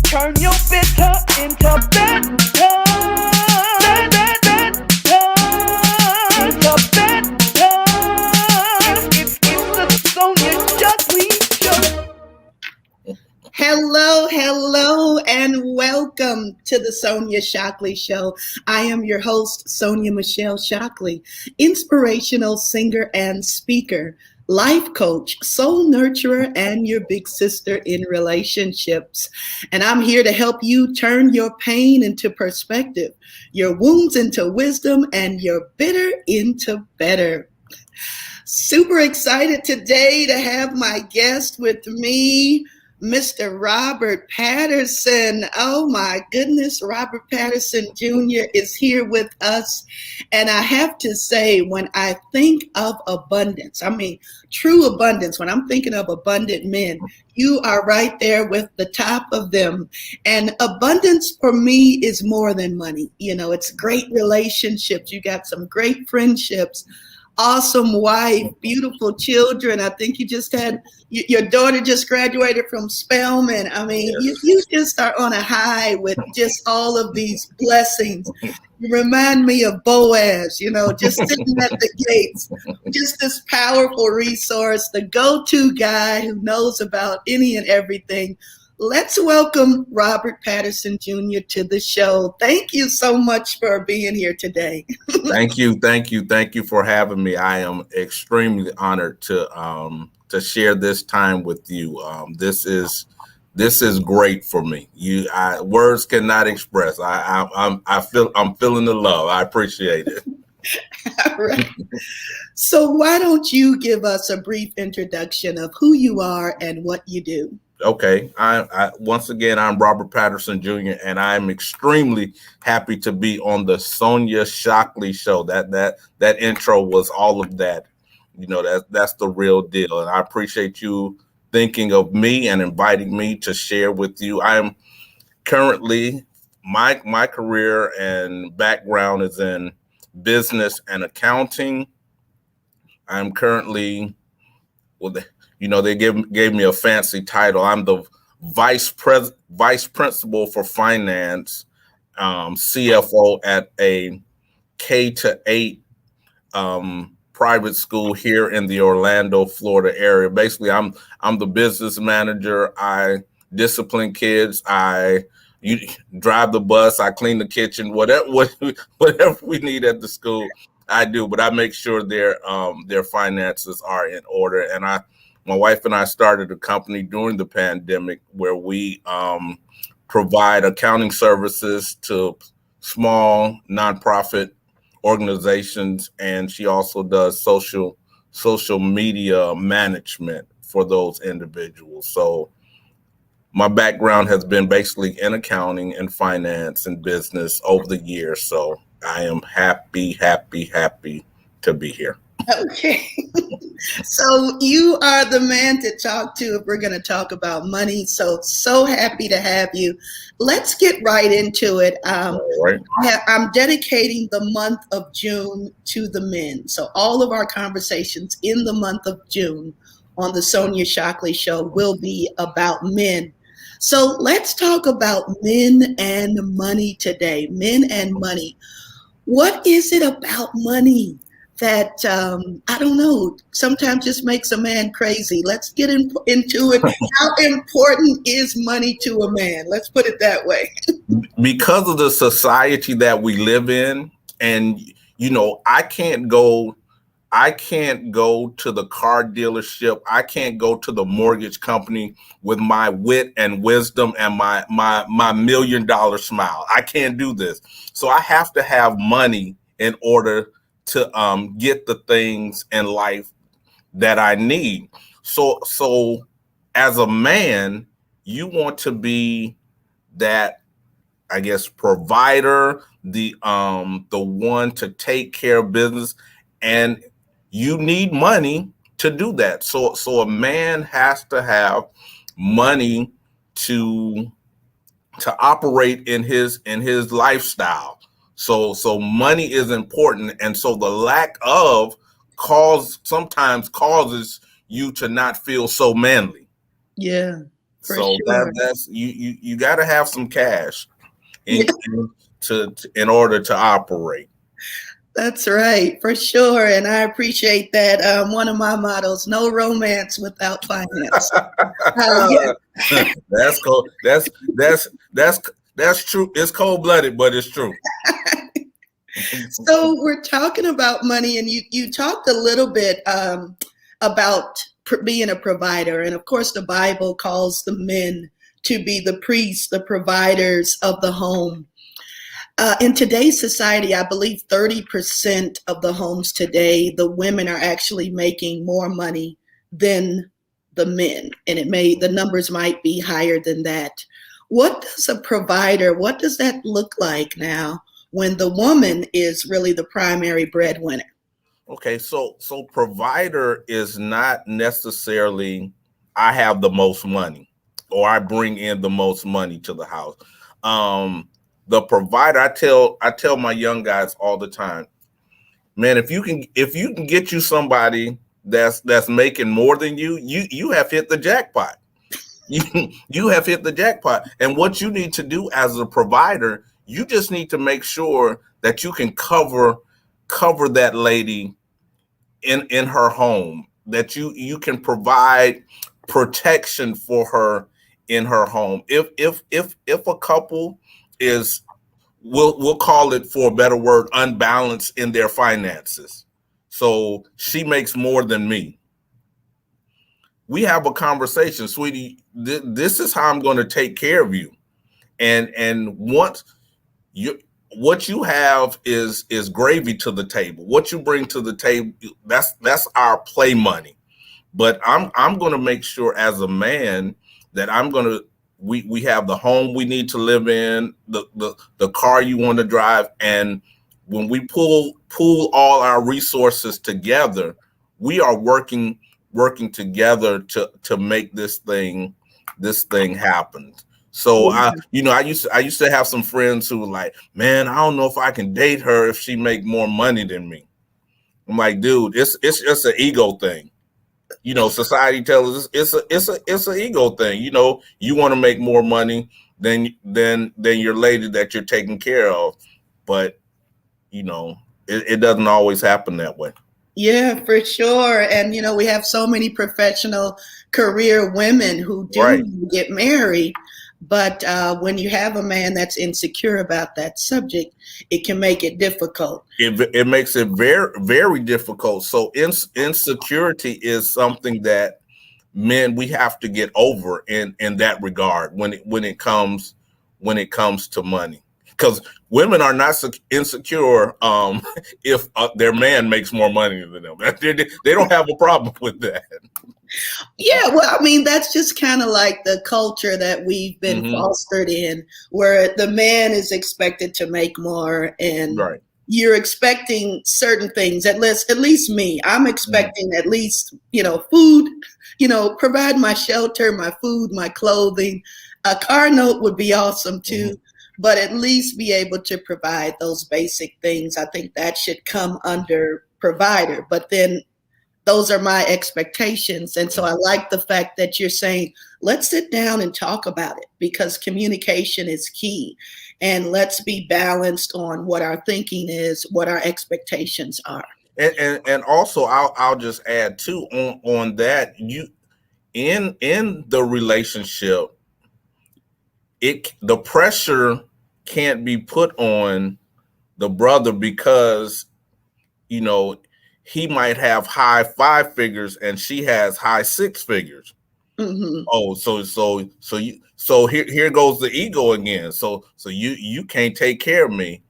Turn your bitter into better. Into better. It's the Sonja Shockley Show. Hello, and welcome to the Sonja Shockley Show. I am your host, Sonja Michelle Shockley, inspirational singer and speaker, life coach, soul nurturer, and your big sister in relationships. And I'm here to help you turn your pain into perspective, your wounds into wisdom, and your bitter into better. Super excited today to have my guest with me, Mr. Robert Patterson. Oh my goodness, Robert Patterson Jr. is here with us. And I have to say, when I think of abundance, I mean, true abundance, when I'm thinking of abundant men, you are right there with the top of them. And abundance for me is more than money. You know, it's great relationships. You got some great friendships. Awesome wife, beautiful children. I think you just had, your daughter just graduated from Spelman. I mean, Yes. you just are on a high with just all of these blessings. You remind me of Boaz, you know, just sitting at the gates, just this powerful resource, the go-to guy who knows about any and everything. Let's welcome Robert Patterson Jr. to the show. Thank you so much for being here today. Thank you for having me. I am extremely honored to share this time with you. This is great for me. Words cannot express. I'm feeling the love. I appreciate it. All right. So why don't you give us a brief introduction of who you are and what you do? Okay. I once again, I'm Robert Patterson Jr. and I'm extremely happy to be on the Sonja Shockley Show. That intro was all of that. You know, that's the real deal. And I appreciate you thinking of me and inviting me to share with you. I'm currently, my career and background is in business and accounting. I'm currently, they gave me a fancy title. I'm the vice principal for finance, CFO at a K-8 private school here in the Orlando, Florida area. Basically, I'm the business manager. I discipline kids. You drive the bus. I clean the kitchen. Whatever we need at the school, I do. But I make sure their finances are in order. And my wife and I started a company during the pandemic where we provide accounting services to small nonprofit organizations, and she also does social media management for those individuals. So my background has been basically in accounting and finance and business over the years. So I am happy to be here. Okay. So you are the man to talk to if we're going to talk about money. So happy to have you. Let's get right into it. All right. I'm dedicating the month of June to the men. So all of our conversations in the month of June on the Sonja Shockley Show will be about men. So let's talk about men and money today. Men and money. What is it about money that, I don't know, sometimes just makes a man crazy? Let's get into it. How important is money to a man? Let's put it that way. Because of the society that we live in, and, I can't go to the car dealership. I can't go to the mortgage company with my wit and wisdom and my $1 million smile. I can't do this. So I have to have money in order to get the things in life that I need. So as a man, you want to be that, I guess, provider, the one to take care of business, and you need money to do that. So a man has to have money to operate in his lifestyle. So money is important, and so the lack of sometimes causes you to not feel so manly. Yeah. For So sure. that's you got to have some cash in order to operate. That's right, for sure. And I appreciate that. One of my mottos: no romance without finance. Yeah. That's cold. That's true. It's cold blooded, but it's true. So we're talking about money, and you talked a little bit about being a provider, and of course, the Bible calls the men to be the priests, the providers of the home. In today's society, I believe 30% of the homes today, the women are actually making more money than the men, and the numbers might be higher than that. What does a provider, what does that look like now when the woman is really the primary breadwinner? Okay, so provider is not necessarily I have the most money or I bring in the most money to the house. The provider, I tell my young guys all the time, man, if you can get you somebody that's making more than you have hit the jackpot. You have hit the jackpot. And what you need to do as a provider, you just need to make sure that you can cover that lady in her home, that you can provide protection for her in her home. If a couple is, we'll call it, for a better word, unbalanced in their finances, so she makes more than me, we have a conversation, sweetie. This is how I'm going to take care of you, and once you, what you have is gravy to the table. What you bring to the table, that's our play money. But I'm going to make sure as a man that we have the home we need to live in, the car you want to drive, and when we pool all our resources together, we are working together to make this thing happen. So I used to have some friends who were like, man, I don't know if I can date her if she make more money than me. I'm like, dude, it's just an ego thing. Society tells us it's an ego thing. You want to make more money than your lady that you're taking care of, but it doesn't always happen that way. Yeah, for sure. And, we have so many professional career women who do Right. get married. But when you have a man that's insecure about that subject, it can make it difficult. It makes it very, very difficult. So insecurity is something that men, we have to get over in that regard when it comes to money. Because women are not insecure if their man makes more money than them. They don't have a problem with that. Yeah, well, I mean, that's just kind of like the culture that we've been fostered in, where the man is expected to make more, and Right. you're expecting certain things. At least me, I'm expecting at least, food, provide my shelter, my food, my clothing. A car note would be awesome too, but at least be able to provide those basic things. I think that should come under provider, but then those are my expectations. And so I like the fact that you're saying, let's sit down and talk about it, because communication is key. And let's be balanced on what our thinking is, what our expectations are. And also I'll just add too on that, you in the relationship, the pressure can't be put on the brother because he might have high 5 figures and she has high 6 figures. Oh, so here goes the ego again. So you can't take care of me,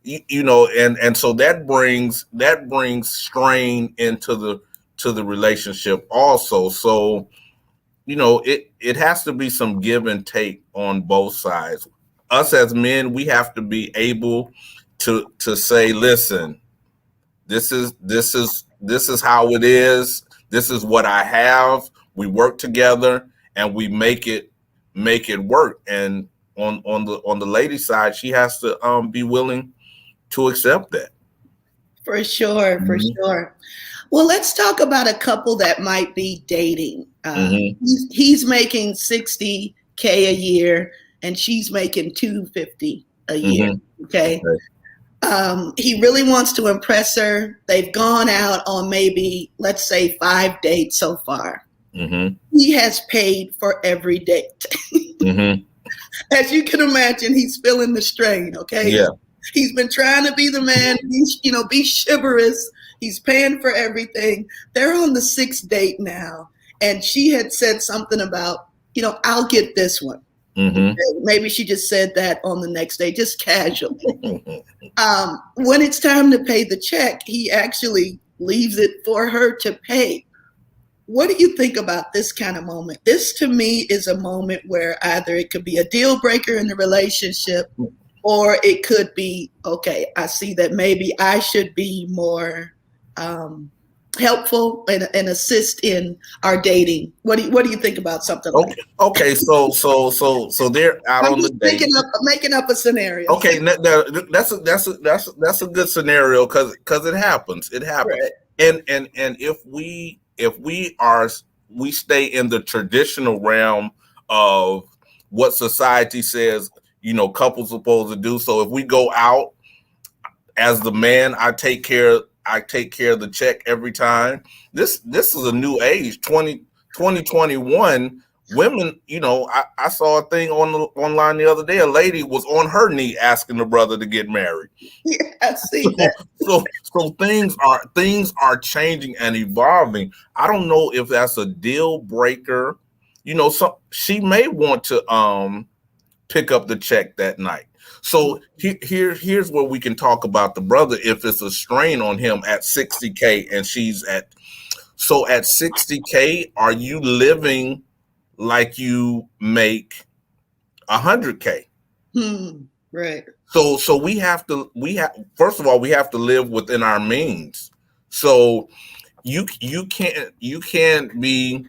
and so that brings strain into the relationship also. So it has to be some give and take on both sides. Us as men, we have to be able to say, listen, this is how it is. This is what I have. We work together and we make it work. And on the lady side, she has to be willing to accept that. For sure, for Mhm. sure. Well, let's talk about a couple that might be dating. Mhm. He's making 60K a year, and she's making 250 a year. Mhm. Okay. Okay. He really wants to impress her. They've gone out on maybe, let's say, 5 dates so far. Mhm. He has paid for every date. Mhm. As you can imagine, he's feeling the strain. Okay. Yeah. He's been trying to be the man, be chivalrous. He's paying for everything. They're on the sixth date now. And she had said something about, I'll get this one. Mhm. Maybe she just said that on the next day, just casually. When it's time to pay the check, he actually leaves it for her to pay. What do you think about this kind of moment? This to me is a moment where either it could be a deal breaker in the relationship, or it could be, okay, I see that maybe I should be more helpful and assist in our dating. What do you think about something like Okay. that? Okay. So they're out I'm on the just date. making up a scenario. Okay. That's a good scenario because it happens. It happens. Right. And if we stay in the traditional realm of what society says, couples supposed to do. So if we go out as the man, I take care of the check every time. This is a new age, 2021. Women, I saw a thing online the other day. A lady was on her knee asking the brother to get married. Yeah, I see So that. so things are changing and evolving. I don't know if that's a deal breaker. So she may want to pick up the check that night. So here's where we can talk about the brother if it's a strain on him at 60K and she's at 60K, are you living like you make 100K? Right. So we have first of all we have to live within our means. So you can't be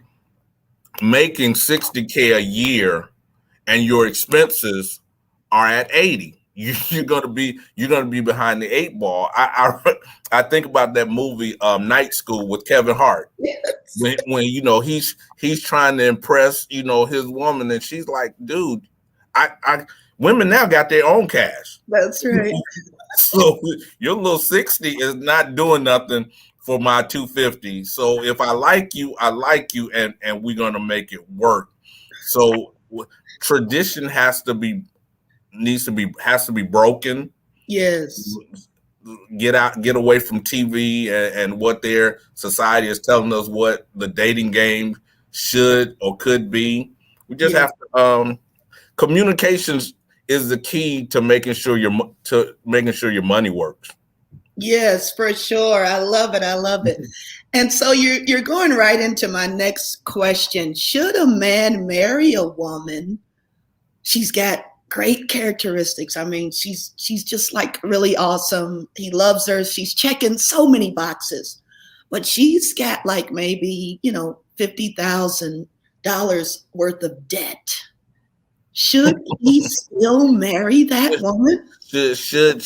making 60K a year and your expenses are at 80. You're gonna be behind the eight ball. I think about that movie Night School with Kevin Hart Yes. when he's trying to impress his woman and she's like, dude, I women now got their own cash. That's right. So your little 60 is not doing nothing for my 250. So if I like you, I like you, and we're gonna make it work. So tradition has to be broken. Yes. Get away from TV and what their society is telling us what the dating game should or could be. We just Yeah. have to communications is the key to making sure your money works. Yes, for sure. I love it. I love it. And so you're going right into my next question. Should a man marry a woman? She's got great characteristics. I mean, she's just like really awesome. He loves her. She's checking so many boxes. But she's got like maybe, $50,000 worth of debt. Should he still marry that woman? Should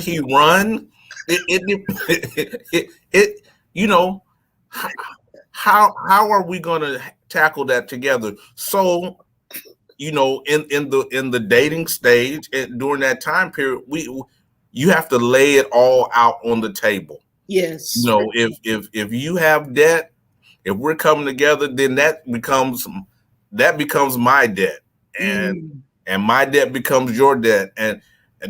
he run? It you know how are we going to tackle that together? So in the dating stage and during that time period, you have to lay it all out on the table. Yes. If you have debt, if we're coming together, then that becomes my debt, and Mm. my debt becomes your debt. And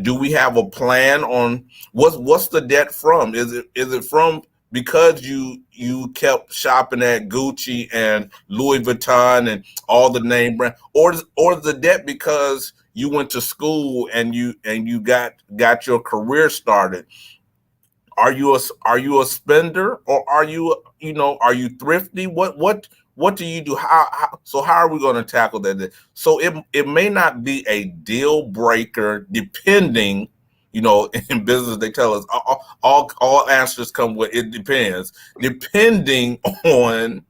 do we have a plan on what's the debt from? Is it from because you kept shopping at Gucci and Louis Vuitton and all the name brand, or the debt because you went to school and you got your career started? Are you a spender, or are you thrifty? What do you do? How are we going to tackle that? So it may not be a deal breaker, depending. In business they tell us all answers come with it depends, depending on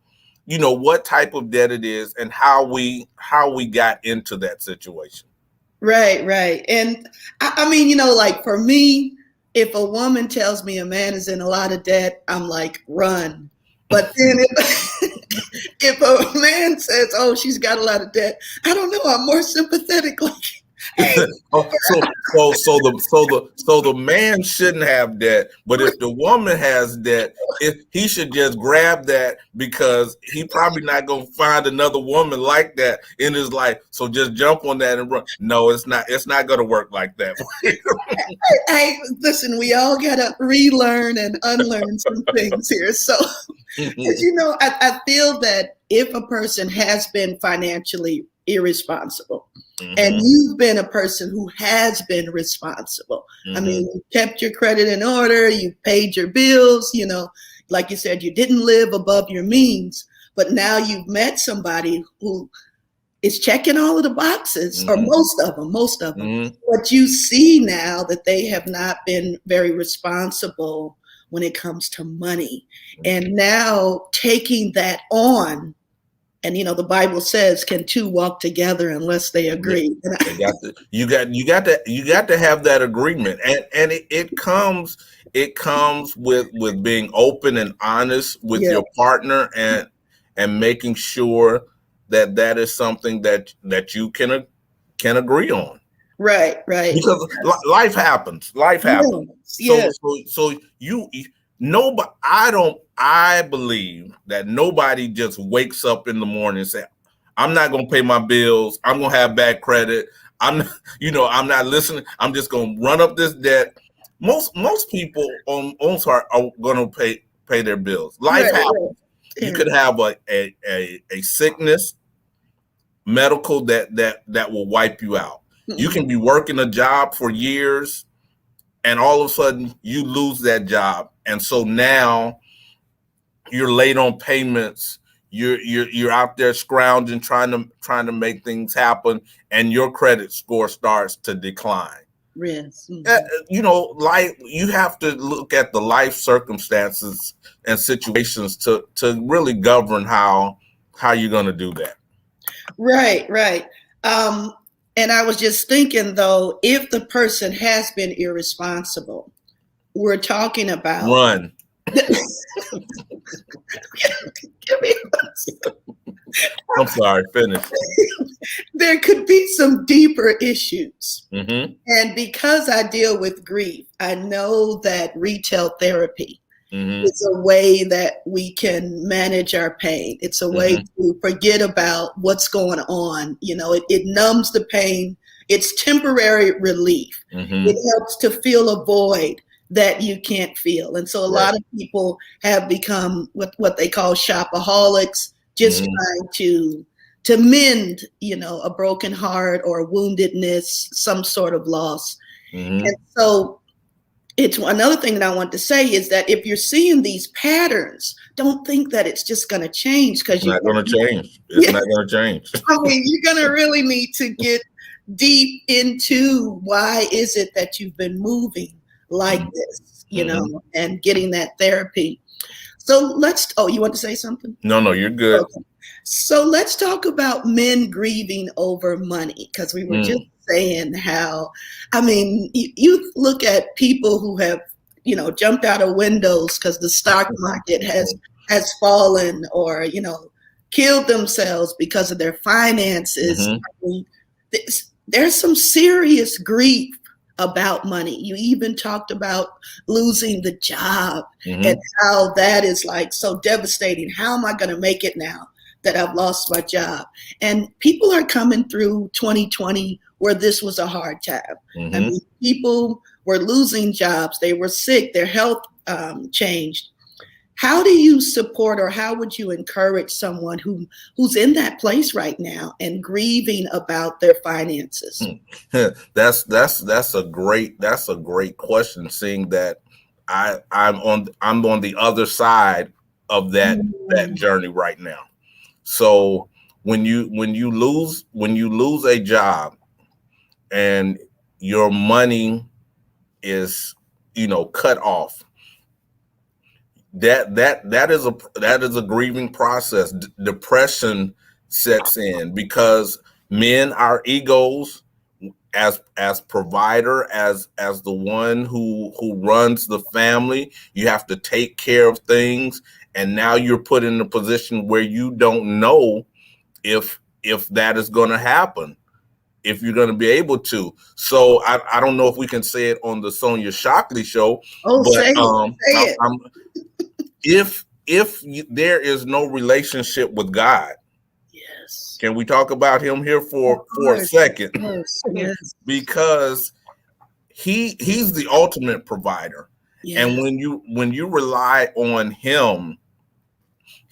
what type of debt it is and how we got into that situation. Right, right. And I mean, like for me, if a woman tells me a man is in a lot of debt, I'm like, run. But then if a man says, oh, she's got a lot of debt, I don't know, I'm more sympathetic. Like, hey, so the man shouldn't have debt, but if the woman has debt, he should just grab that, because he probably not gonna find another woman like that in his life. So just jump on that and run. No, it's not gonna work like that. hey, listen, we all gotta relearn and unlearn some things here. So, I feel that if a person has been financially irresponsible, and you've been a person who has been responsible. I mean, you kept your credit in order, you paid your bills, like you said, you didn't live above your means, but now you've met somebody who is checking all of the boxes, or most of them. But you see now that they have not been very responsible when it comes to money. And now taking that on, and the Bible says, "Can two walk together unless they agree?" You got to have that agreement, and it comes with being open and honest with your partner, and making sure that is something that you can agree on. Right. Because life happens. Yes. So nobody. I believe that nobody just wakes up in the morning and say, "I'm not going to pay my bills. I'm going to have bad credit. I'm not listening. I'm just going to run up this debt." Most people on are going to pay their bills. Life happens. You could have a sickness, medical that will wipe you out. You can be working a job for years, and all of a sudden you lose that job, and so now you're late on payments. You're out there scrounging, trying to make things happen, and your credit score starts to decline. Yes. Life. You have to look at the life circumstances and situations to really govern how you're going to do that. Right. And I was just thinking, though, if the person has been irresponsible, we're talking about run. I'm sorry, finish. There could be some deeper issues. Mm-hmm. And because I deal with grief, I know that retail therapy is a way that we can manage our pain. It's a way to forget about what's going on. It numbs the pain. It's temporary relief. It helps to fill a void that you can't feel. And so a lot of people have become what they call shopaholics, just trying to mend, a broken heart or woundedness, some sort of loss. And so it's another thing that I want to say is that if you're seeing these patterns, don't think that it's just going to change, because it's not going to change. It's not going to change. I mean, you're going to really need to get deep into why is it that you've been moving like this, and getting that therapy. So you want to say something? No, you're good. Okay. So let's talk about men grieving over money, because we were just saying how, I mean, you look at people who have, jumped out of windows because the stock market has fallen, or, killed themselves because of their finances. I mean, there's some serious grief about money. You even talked about losing the job and how that is like so devastating. How am I going to make it now that I've lost my job? And people are coming through 2020 where this was a hard time. I mean, people were losing jobs. They were sick. Their health changed. How do you support, or how would you encourage someone who's in that place right now and grieving about their finances? That's a great question, seeing that I'm on the other side of that journey right now. So when you lose a job and your money is cut off, that is a grieving process. Depression sets in, because men, our egos as provider, as the one who runs the family. You have to take care of things, and now you're put in a position where you don't know if that is going to happen, if you're going to be able to. So I don't know if we can say it on the Sonja Shockley Show, Oh, but say it. if there is no relationship with God, Yes. can we talk about him here for a second? Yes. Because he's the ultimate provider. Yes. And when you rely on him,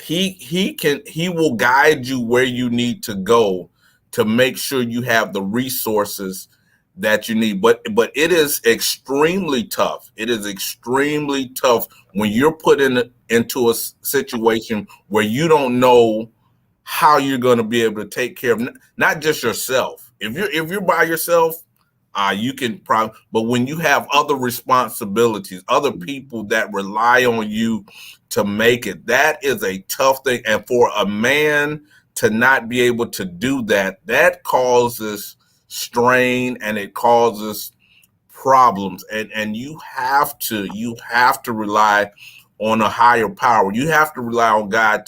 he will guide you where you need to go to make sure you have the resources that you need. But it is extremely tough. It is extremely tough when you're put into a situation where you don't know how you're going to be able to take care of not just yourself. If you're by yourself, you can probably, but when you have other responsibilities, other people that rely on you to make it, that is a tough thing. And for a man to not be able to do that, that causes strain and it causes problems. And you have to rely on a higher power. You have to rely on God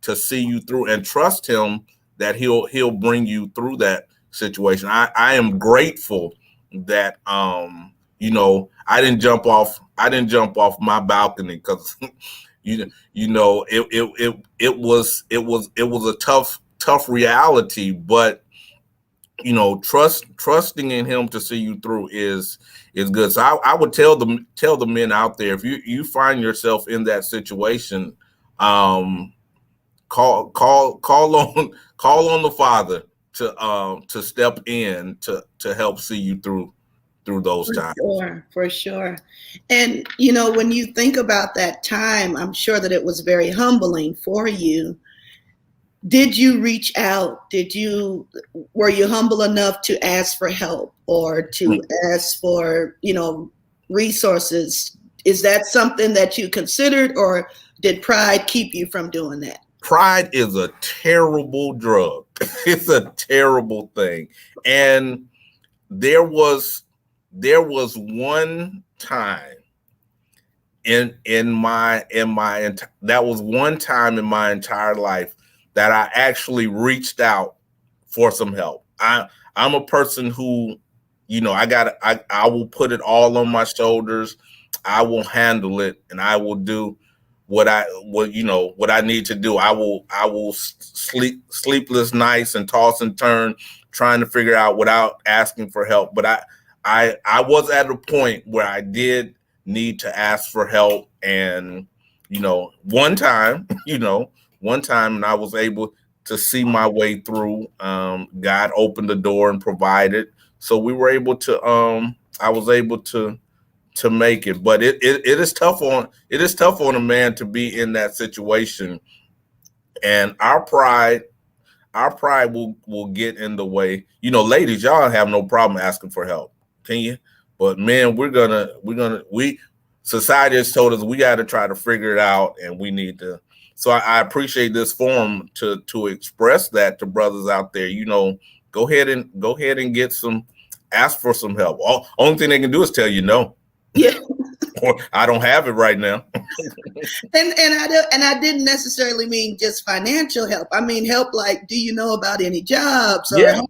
to see you through and trust him that he'll bring you through that situation. I am grateful that I didn't jump off my balcony, because it was a tough reality, but trusting in him to see you through is good. So I would tell the men out there, if you find yourself in that situation, call on the Father to step in to help see you through those times. For sure. And when you think about that time, I'm sure that it was very humbling for you. Did you reach out? Were you humble enough to ask for help or to ask for, resources? Is that something that you considered, or did pride keep you from doing that? Pride is a terrible drug. It's a terrible thing. And there was one time that was one time in my entire life that I actually reached out for some help. I'm a person who, I will put it all on my shoulders. I will handle it, and I will do what I need to do. I will sleepless nights and toss and turn, trying to figure out without asking for help. But I was at a point where I did need to ask for help, and one time, and I was able to see my way through. God opened the door and provided, so we were able to. I was able to make it, but it is tough on a man to be in that situation, and our pride will get in the way. Ladies, y'all have no problem asking for help, can you? But men, society has told us we got to try to figure it out, and we need to. So I appreciate this forum to express that to brothers out there. Go ahead and ask for some help. Only thing they can do is tell you no. Yeah. Or I don't have it right now. and I didn't necessarily mean just financial help. I mean help like, do you know about any jobs? Or hey,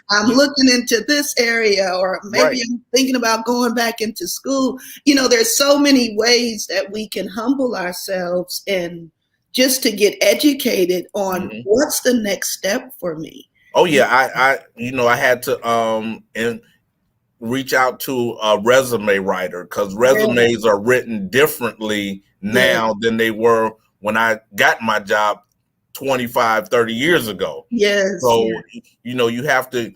I'm looking into this area, or maybe I'm thinking about going back into school. There's so many ways that we can humble ourselves and just to get educated on what's the next step for me. Oh yeah, I had to reach out to a resume writer, because resumes are written differently now than they were when I got my job 25, 30 years ago. Yes. So, you have to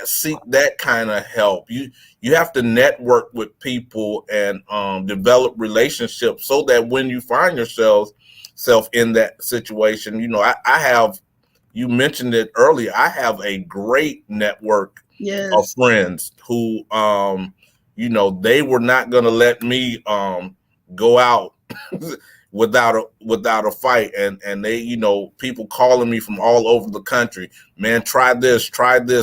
seek that kind of help. You have to network with people and develop relationships so that when you find yourself in that situation, I have, you mentioned it earlier, I have a great network of friends who, they were not going to let me go out without a fight, and they, you know, people calling me from all over the country, man, try this,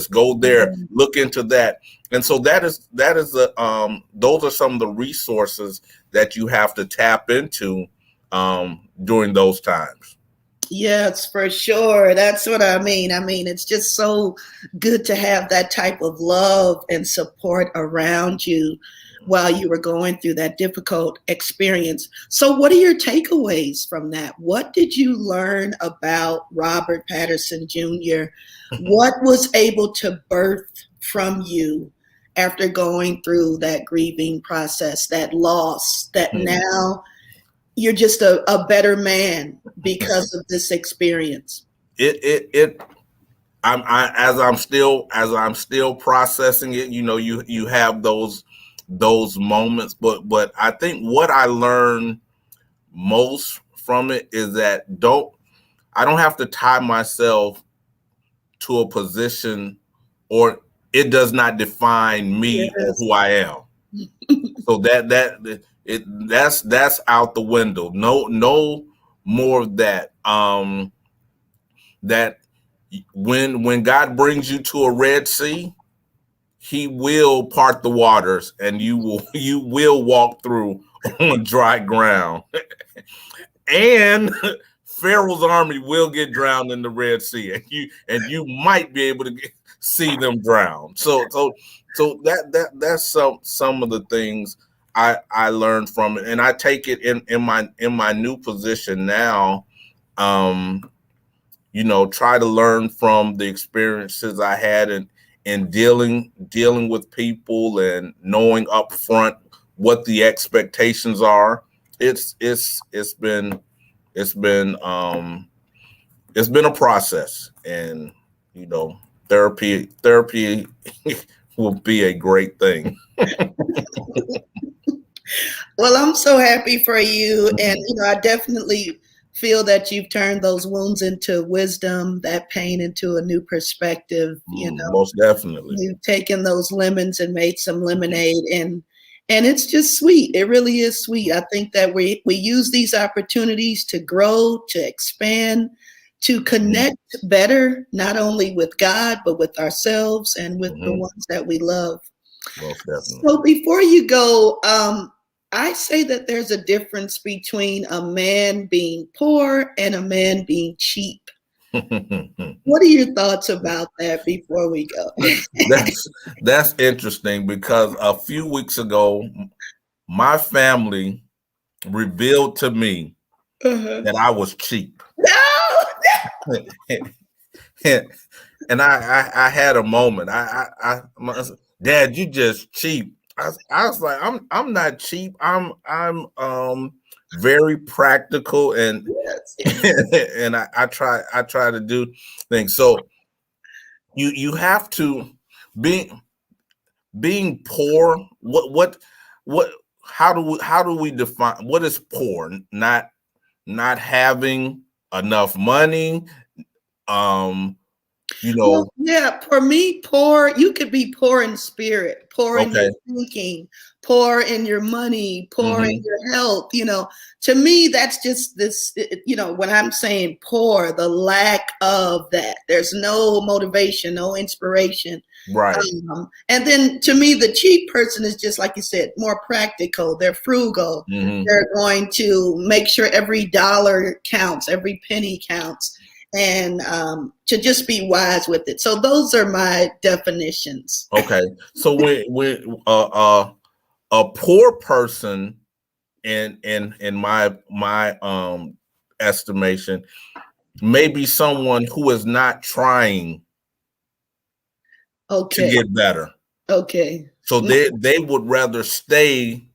go there, look into that. And so that is those are some of the resources that you have to tap into during those times. Yes, for sure. That's what I mean. I mean, it's just so good to have that type of love and support around you while you were going through that difficult experience. So, what are your takeaways from that? What did you learn about Robert Patterson Jr.? What was able to birth from you after going through that grieving process, that loss, that now you're just a better man because of this experience? As I'm still processing it, you know, you have those moments, but I think what I learned most from it is that I don't have to tie myself to a position, or it does not define me or who I am. So that's out the window. No more of that. That when God brings you to a Red Sea, He will part the waters, and you will walk through on dry ground. And Pharaoh's army will get drowned in the Red Sea, and you might be able to see them drown. So that's some of the things I learned from it, and I take it in my new position now. You know, try to learn from the experiences I had in dealing with people, and knowing up front what the expectations are. It's been a process, and you know, therapy will be a great thing. Well, I'm so happy for you. And, you know, I definitely feel that you've turned those wounds into wisdom, that pain into a new perspective. You know, most definitely. You've taken those lemons and made some lemonade, and it's just sweet. It really is sweet. I think that we use these opportunities to grow, to expand, to connect better, not only with God, but with ourselves and with the ones that we love. Most definitely. So before you go, I say that there's a difference between a man being poor and a man being cheap. What are your thoughts about that before we go? That's interesting, because a few weeks ago, my family revealed to me that I was cheap. No! And I had a moment. Dad, you just cheap. I was like, I'm not cheap. I'm very practical, and and I try to do things. So you have to being poor. What how do we define what is poor? Not having enough money. You know, well, yeah, for me, poor, you could be poor in spirit, poor in your thinking, poor in your money, poor in your health. You know, to me, that's just this, you know, when I'm saying poor, the lack of that. There's no motivation, no inspiration. Right. And then to me, the cheap person is just like you said, more practical. They're frugal. They're going to make sure every dollar counts, every penny counts, and to just be wise with it. So those are my definitions. Okay. So when a poor person in my estimation may be someone who is not trying to get better. Okay. So they would rather stay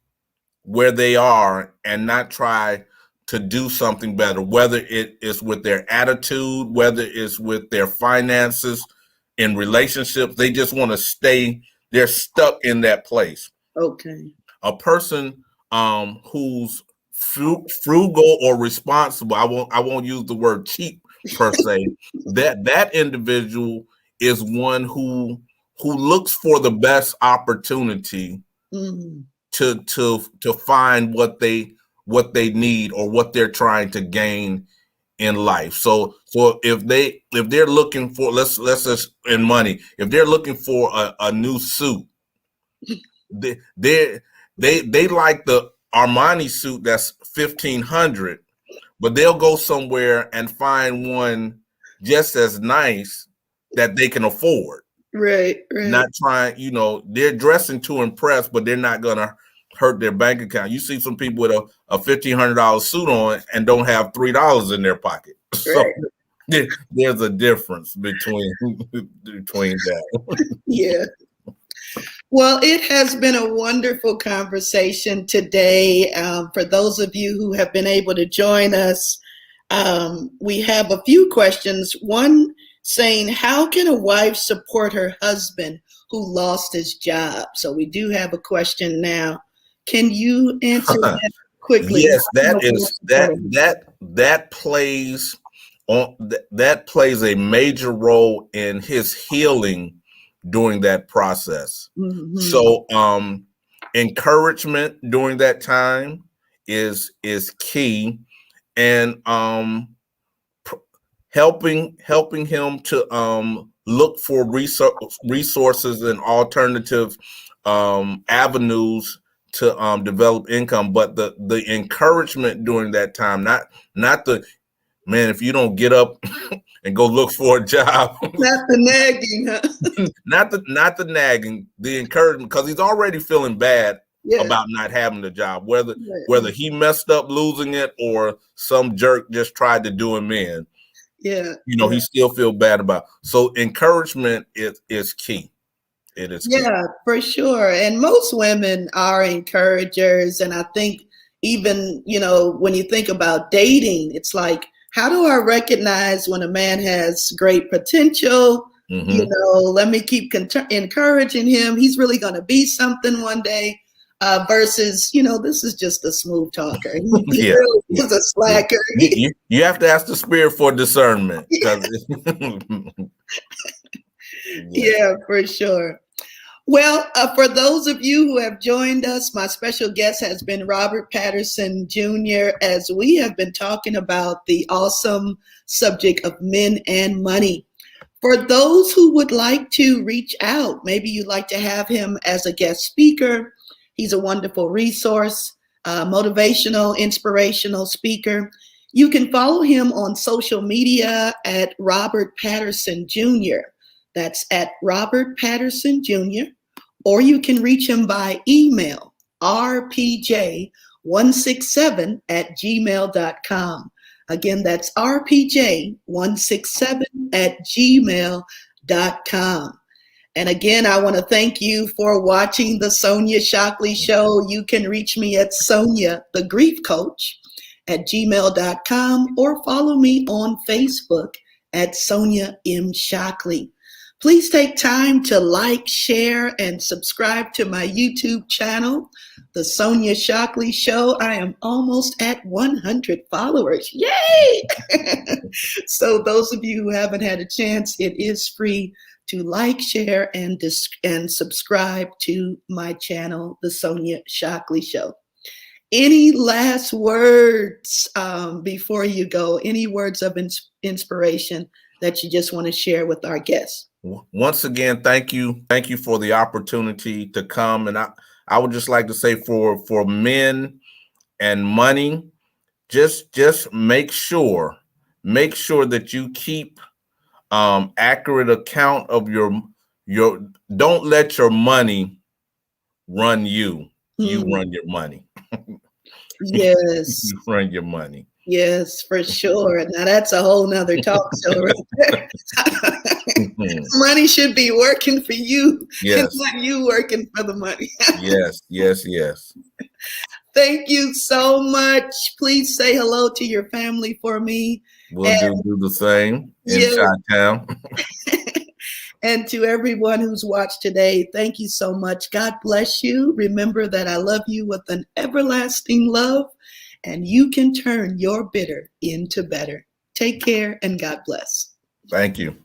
where they are and not try to do something better, whether it is with their attitude, whether it's with their finances, in relationships. They just want to stay. They're stuck in that place. Okay. A person who's frugal or responsible, I won't use the word cheap per se, that individual is one who looks for the best opportunity to find what they what they need or what they're trying to gain in life. So if they're looking for, let's just in money, if they're looking for a new suit, they like the Armani suit that's $1,500, but they'll go somewhere and find one just as nice that they can afford. Right. Not trying, they're dressing to impress, but they're not gonna hurt their bank account. You see some people with a $1,500 suit on and don't have $3 in their pocket. So there's a difference between that. Yeah. Well, it has been a wonderful conversation today. For those of you who have been able to join us, we have a few questions. One saying, how can a wife support her husband who lost his job? So we do have a question now. Can you answer that quickly? Yes, that plays a major role in his healing during that process. Mm-hmm. So encouragement during that time is key, and helping him to look for resources and alternative avenues to develop income. But the encouragement during that time, not the, man, if you don't get up and go look for a job. Not the nagging, huh? not the nagging, the encouragement, because he's already feeling bad about not having the job, whether he messed up losing it or some jerk just tried to do him in. He still feel bad about it. So encouragement is key. It is key. Yeah, for sure. And most women are encouragers. And I think even, when you think about dating, it's like, how do I recognize when a man has great potential? Mm-hmm. Let me keep encouraging him. He's really going to be something one day. Versus, this is just a smooth talker. He really is a slacker. You have to ask the spirit for discernment. Yeah, for sure. Well, for those of you who have joined us, my special guest has been Robert Patterson Jr., as we have been talking about the awesome subject of men and money. For those who would like to reach out, maybe you'd like to have him as a guest speaker. He's a wonderful resource, motivational, inspirational speaker. You can follow him on social media at Robert Patterson Jr. That's at Robert Patterson Jr. Or you can reach him by email, rpj167@gmail.com. Again, that's rpj167@gmail.com. And again, I want to thank you for watching the Sonja Shockley Show. You can reach me at Sonja, the Grief Coach, @gmail.com, or follow me on Facebook at Sonja M. Shockley. Please take time to like, share, and subscribe to my YouTube channel, The Sonja Shockley Show. I am almost at 100 followers. Yay! So those of you who haven't had a chance, it is free to like, share, and subscribe to my channel, The Sonja Shockley Show. Any last words before you go? Any words of inspiration that you just want to share with our guests? Once again, thank you for the opportunity to come. And I would just like to say for men and money, just make sure that you keep accurate account of your don't let your money run you. You run your money. Yes. You run your money. Yes, for sure. Now that's a whole nother talk show right there. Money should be working for you, and not you working for the money. Yes. Thank you so much. Please say hello to your family for me. We'll do the same in Chi-Town. And to everyone who's watched today, thank you so much. God bless you. Remember that I love you with an everlasting love, and you can turn your bitter into better. Take care and God bless. Thank you.